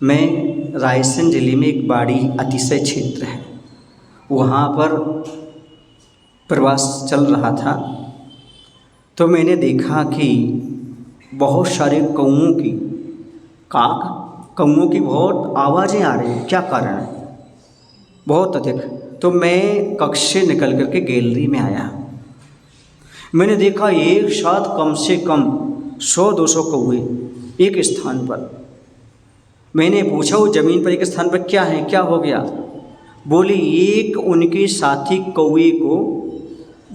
मैं रायसेन ज़िले में एक बाड़ी अतिशय क्षेत्र है, वहाँ पर प्रवास चल रहा था तो मैंने देखा कि बहुत सारे कौओं की कौओं की बहुत आवाज़ें आ रही हैं। क्या कारण है? बहुत अधिक। तो मैं कक्ष से निकल करके गैलरी में आया। मैंने देखा एक साथ कम से कम 100-200 कौए एक स्थान पर। मैंने पूछा वो ज़मीन पर एक स्थान पर क्या है, क्या हो गया? बोली एक उनके साथी कौए को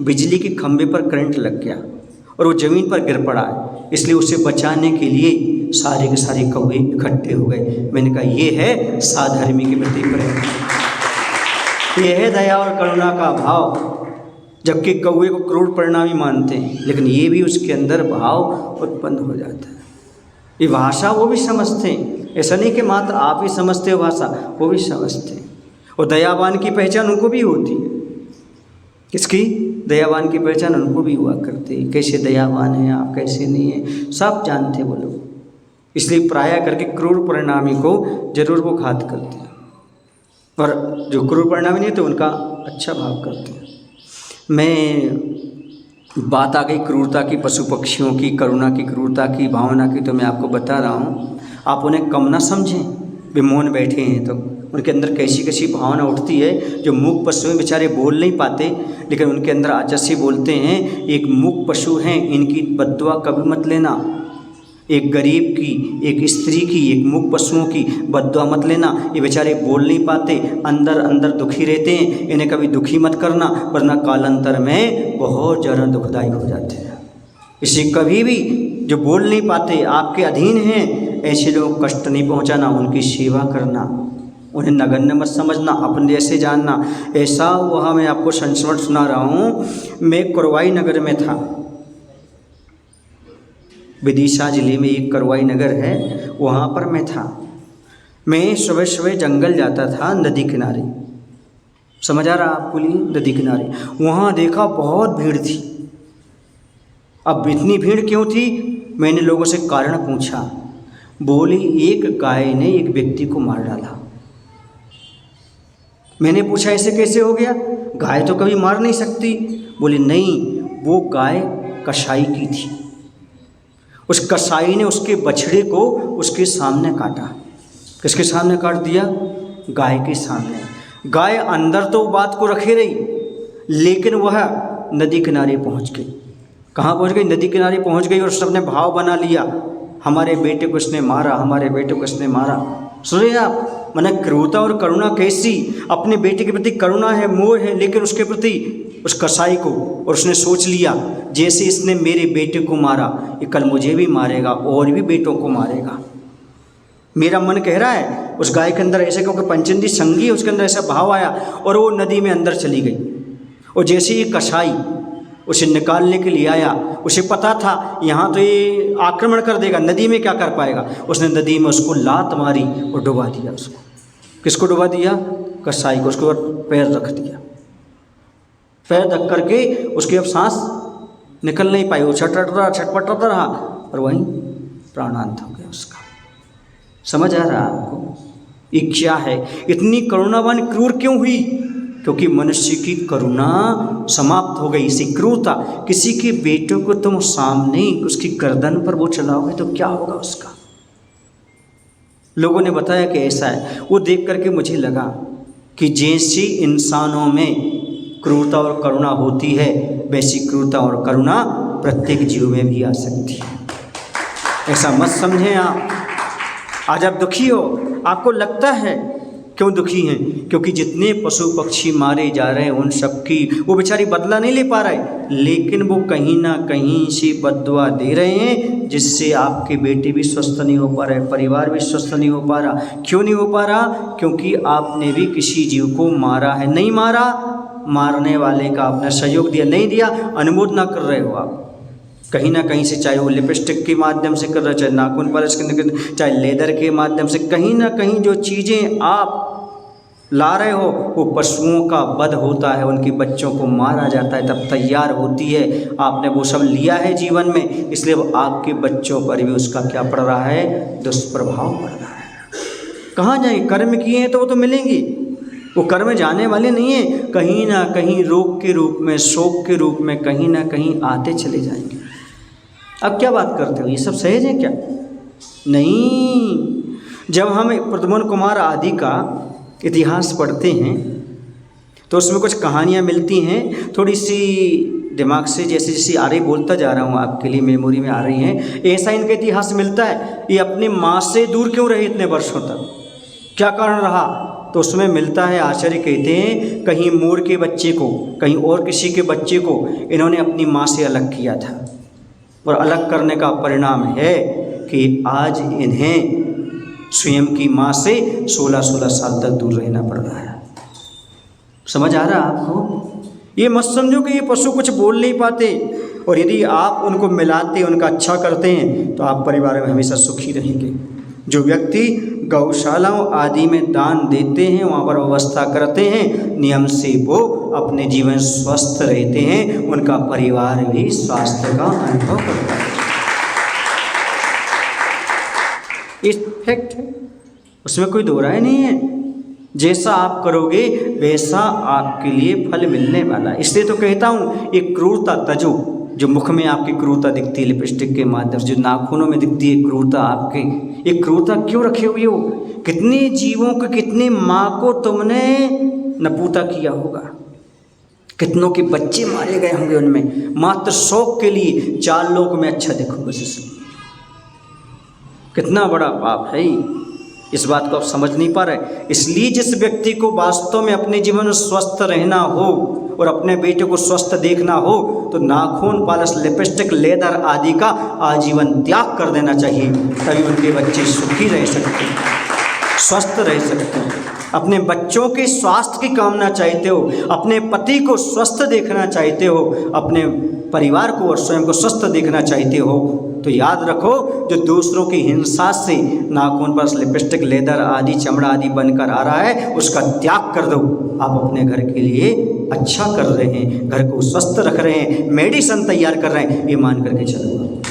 बिजली के खंभे पर करंट लग गया और वो ज़मीन पर गिर पड़ा है, इसलिए उसे बचाने के लिए सारे के सारे कौए इकट्ठे हो गए। मैंने कहा ये है साधर्मी के प्रति प्रेम, ये है दया और करुणा का भाव। जबकि कौए को क्रूर परिणामी मानते हैं, लेकिन ये भी उसके अंदर भाव उत्पन्न हो जाता है। ये भाषा वो भी समझते हैं, ऐसा नहीं कि मात्र आप ही समझते हो भाषा, वो भी समझते हैं। और दयावान की पहचान उनको भी होती है। किसकी? दयावान की पहचान उनको भी हुआ करती है। कैसे दयावान हैं आप, कैसे नहीं हैं, सब जानते वो लोग। इसलिए प्राय करके क्रूर परिणामी को जरूर वो घात करते हैं, और जो क्रूर परिणामी नहीं तो उनका अच्छा भाव करते हैं। मैं बात आ गई क्रूरता की, पशु पक्षियों की, करुणा की, क्रूरता की, भावना की, तो मैं आपको बता रहा हूँ। आप उन्हें कम ना समझें। वे मौन बैठे हैं तो उनके अंदर कैसी कैसी भावना उठती है। जो मूक पशु हैं बेचारे बोल नहीं पाते, लेकिन उनके अंदर आचस से बोलते हैं। एक मूक पशु हैं, इनकी बद्दुआ कभी मत लेना। एक गरीब की, एक स्त्री की, एक मूक पशुओं की बद्दुआ मत लेना। ये बेचारे बोल नहीं पाते, अंदर अंदर दुखी रहते हैं, इन्हें कभी दुखी मत करना, वरना कालांतर में बहुत ज़्यादा दुखदायी हो जाते हैं। इसे कभी भी जो बोल नहीं पाते, आपके अधीन हैं, ऐसे लोगों को कष्ट नहीं पहुंचाना, उनकी सेवा करना, उन्हें नगण्य मत समझना, अपने जैसे जानना। ऐसा वहाँ मैं आपको संस्मरण सुना रहा हूँ। मैं करवाई नगर में था, विदिशा जिले में एक करवाई नगर है, वहाँ पर मैं था। मैं सुबह सुबह जंगल जाता था, नदी किनारे, समझ आ रहा आपको लिए, नदी किनारे। वहाँ देखा बहुत भीड़ थी। अब इतनी भीड़ क्यों थी? मैंने लोगों से कारण पूछा। बोली एक गाय ने एक व्यक्ति को मार डाला। मैंने पूछा ऐसे कैसे हो गया, गाय तो कभी मार नहीं सकती। बोली नहीं, वो गाय कसाई की थी। उस कसाई ने उसके बछड़े को उसके सामने काटा। किसके सामने काट दिया? गाय के सामने। गाय अंदर तो बात को रखे रही, लेकिन वह नदी किनारे पहुंच गई। कहाँ पहुंच गई? नदी किनारे पहुंच गई, और सबने भाव बना लिया, हमारे बेटे को इसने मारा, हमारे बेटे को इसने मारा। सुन रहे आप, माने क्रूरता और करुणा कैसी। अपने बेटे के प्रति करुणा है, मोह है, लेकिन उसके प्रति उस कसाई को, और उसने सोच लिया जैसे इसने मेरे बेटे को मारा, ये कल मुझे भी मारेगा और भी बेटों को मारेगा। मेरा मन कह रहा है उस गाय के अंदर ऐसे, क्योंकि पंचंदी संगी है, उसके अंदर ऐसा भाव आया और वो नदी में अंदर चली गई। और जैसे ये कसाई उसे निकालने के लिए आया, उसे पता था यहाँ तो ये आक्रमण कर देगा, नदी में क्या कर पाएगा। उसने नदी में उसको लात मारी और डुबा दिया उसको। किसको डुबा दिया? कसाई को। उसके ऊपर पैर रख दिया। पैर रख करके उसकी अब सांस निकल नहीं पाई, वो छटपटाता रहा और वहीं प्राणांत हो गया उसका। समझ आ रहा है आपको ये क्या है? इतनी करुणावान क्रूर क्यों हुई? क्योंकि मनुष्य की करुणा समाप्त हो गई। इसी क्रूरता, किसी के बेटे को तुम सामने उसकी गर्दन पर वो चलाओगे तो क्या होगा उसका? लोगों ने बताया कि ऐसा है। वो देख करके मुझे लगा कि जैसी इंसानों में क्रूरता और करुणा होती है, वैसी क्रूरता और करुणा प्रत्येक जीव में भी आ सकती है। ऐसा मत समझें आप। आज आप दुखी हो, आपको लगता है क्यों दुखी हैं? क्योंकि जितने पशु पक्षी मारे जा रहे हैं उन सब की वो बेचारी बदला नहीं ले पा रहे, लेकिन वो कहीं ना कहीं से बद्दुआ दे रहे हैं, जिससे आपके बेटे भी स्वस्थ नहीं हो पा रहे, परिवार भी स्वस्थ नहीं हो पा रहा। क्यों नहीं हो पा रहा? क्योंकि आपने भी किसी जीव को मारा है। नहीं मारा, मारने वाले का आपने सहयोग दिया, नहीं दिया, अनुमोदना कर रहे हो आप कहीं ना कहीं से, चाहे वो लिपस्टिक के माध्यम से कर रहे हो, चाहे नाखून पॉलिश के, चाहे लेदर के माध्यम से, कहीं ना कहीं जो चीज़ें आप ला रहे हो वो पशुओं का वध होता है, उनके बच्चों को मारा जाता है, तब तैयार होती है। आपने वो सब लिया है जीवन में, इसलिए वो आपके बच्चों पर भी उसका क्या पड़ रहा है? दुष्प्रभाव पड़ रहा है। कहाँ जाएंगे? कर्म किए हैं तो वो तो मिलेंगी, वो कर्म जाने वाले नहीं है, कहीं ना कहीं रोग के रूप में, शोक के रूप में कहीं ना कहीं आते चले जाएंगे। अब क्या बात करते हो, ये सब सहज है क्या? नहीं। जब हम प्रद्युम्न कुमार आदि का इतिहास पढ़ते हैं तो उसमें कुछ कहानियाँ मिलती हैं, थोड़ी सी दिमाग से जैसे जैसे आ रही बोलता जा रहा हूँ आपके लिए, मेमोरी में आ रही हैं। ऐसा इनका इतिहास मिलता है, ये अपनी माँ से दूर क्यों रहे इतने वर्षों तक, क्या कारण रहा? तो उसमें मिलता है, आचार्य कहते हैं कहीं मोर के बच्चे को, कहीं और किसी के बच्चे को इन्होंने अपनी माँ से अलग किया था, और अलग करने का परिणाम है कि आज इन्हें स्वयं की माँ से 16-16 साल तक दूर रहना पड़ रहा है। समझ आ रहा है आपको? ये मत समझो कि ये पशु कुछ बोल नहीं पाते, और यदि आप उनको मिलाते, उनका अच्छा करते हैं तो आप परिवार में हमेशा सुखी रहेंगे। जो व्यक्ति गौशालाओं आदि में दान देते हैं, वहाँ पर व्यवस्था करते हैं नियम से, वो अपने जीवन स्वस्थ रहते हैं, उनका परिवार भी स्वास्थ्य का अनुभव करता है। इस फैक्ट है, उसमें कोई दो राय नहीं है। जैसा आप करोगे वैसा आपके लिए फल मिलने वाला है। इसलिए तो कहता हूँ, एक क्रूरता तजो, जो मुख में आपकी क्रूरता दिखती है लिपस्टिक के माध्यम से, जो नाखूनों में दिखती है क्रूरता आपके, ये क्रूरता क्यों रखे हुए हो? कितने जीवों को, कितनी माँ को तुमने नपूता किया होगा, कितनों के बच्चे मारे गए होंगे उनमें, मात्र शौक के लिए 4 लोगों में अच्छा देखो बस, इसलिए कितना बड़ा पाप है। इस बात को आप समझ नहीं पा रहे। इसलिए जिस व्यक्ति को वास्तव में अपने जीवन में स्वस्थ रहना हो और अपने बेटे को स्वस्थ देखना हो, तो नाखून, पालिश, लिपस्टिक, लेदर आदि का आजीवन त्याग कर देना चाहिए, तभी उनके बच्चे सुखी रह सकते हैं, स्वस्थ रह सकते हैं। अपने बच्चों के स्वास्थ्य की कामना चाहते हो, अपने पति को स्वस्थ देखना चाहते हो, अपने परिवार को और स्वयं को स्वस्थ देखना चाहते हो, तो याद रखो, जो दूसरों की हिंसा से नाखून पर लिपस्टिक, लेदर आदि, चमड़ा आदि बनकर आ रहा है, उसका त्याग कर दो। आप अपने घर के लिए अच्छा कर रहे हैं, घर को स्वस्थ रख रहे हैं, मेडिसिन तैयार कर रहे हैं, ये मान करके चलो।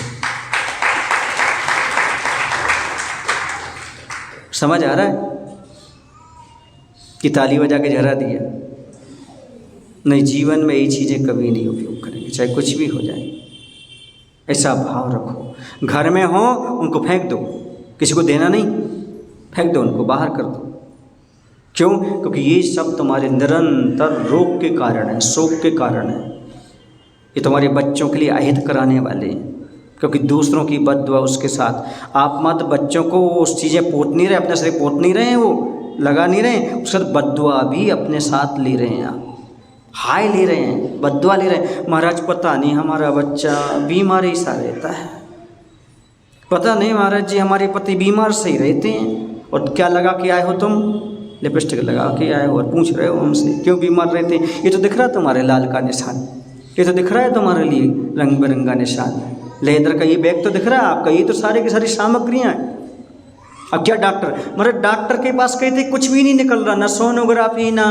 समझ आ रहा है कि ताली बजा के जरा दिया? नहीं, जीवन में ये चीज़ें कभी नहीं उपयोग करेंगे, चाहे कुछ भी हो जाए। ऐसा भाव रखो, घर में हो उनको फेंक दो, किसी को देना नहीं, फेंक दो, उनको बाहर कर दो। क्यों? क्योंकि ये सब तुम्हारे निरंतर रोग के कारण है, शोक के कारण है। ये तुम्हारे बच्चों के लिए अहित कराने वाले हैं, क्योंकि दूसरों की बद्दुआ उसके साथ। आप मत बच्चों को उस चीज़ें पोत नहीं रहे, अपने से पोत नहीं रहे हैं, वो लगा नहीं रहे हैं, उसके साथ बद्दुआ भी अपने साथ ले रहे हैं, आप हाय ले रहे हैं, बद्दुआ ले रहे हैं। महाराज पता नहीं हमारा बच्चा बीमार ही सा रहता है, पता नहीं महाराज जी हमारे पति बीमार से ही रहते हैं। और क्या लगा के आए हो तुम? लिपस्टिक लगा के आए हो और पूछ रहे हो हमसे क्यों बीमार रहते हैं? ये तो दिख रहा है तुम्हारे लाल का निशान, ये तो दिख रहा है तुम्हारे लिए रंग बिरंगा निशान, लेदर का ये बैग तो दिख रहा है आपका, ये तो सारी की सारी सामग्रियाँ हैं। अब क्या डॉक्टर, मतलब डॉक्टर के पास कहते कुछ भी नहीं निकल रहा, ना सोनोग्राफी, ना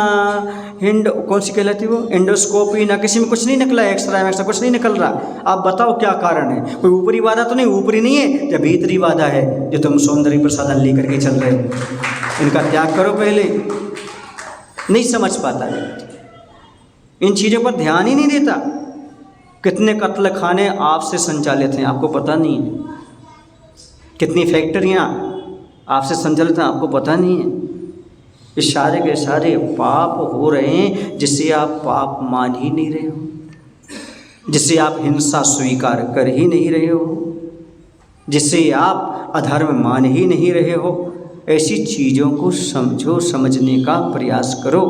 कौन सी कहलाती वो एंडोस्कोपी, ना किसी में कुछ नहीं निकला, एक्सरे में कुछ नहीं निकल रहा। आप बताओ क्या कारण है? कोई ऊपरी बाधा तो नहीं? ऊपरी नहीं है, या भीतरी बाधा है जो तुम सौंदर्य प्रसाधन लेकर के चल रहे हो। इनका त्याग करो पहले। नहीं समझ पाता है, इन चीज़ों पर ध्यान ही नहीं देता। कितने कत्ल खाने आपसे संचालित हैं आपको पता नहीं है, कितनी फैक्ट्रियाँ आपसे संचालित हैं आपको पता नहीं है। ये सारे के सारे पाप हो रहे हैं जिससे आप पाप मान ही नहीं रहे हो, जिससे आप हिंसा स्वीकार कर ही नहीं रहे हो, जिससे आप अधर्म मान ही नहीं रहे हो। ऐसी चीज़ों को समझो, समझने का प्रयास करो।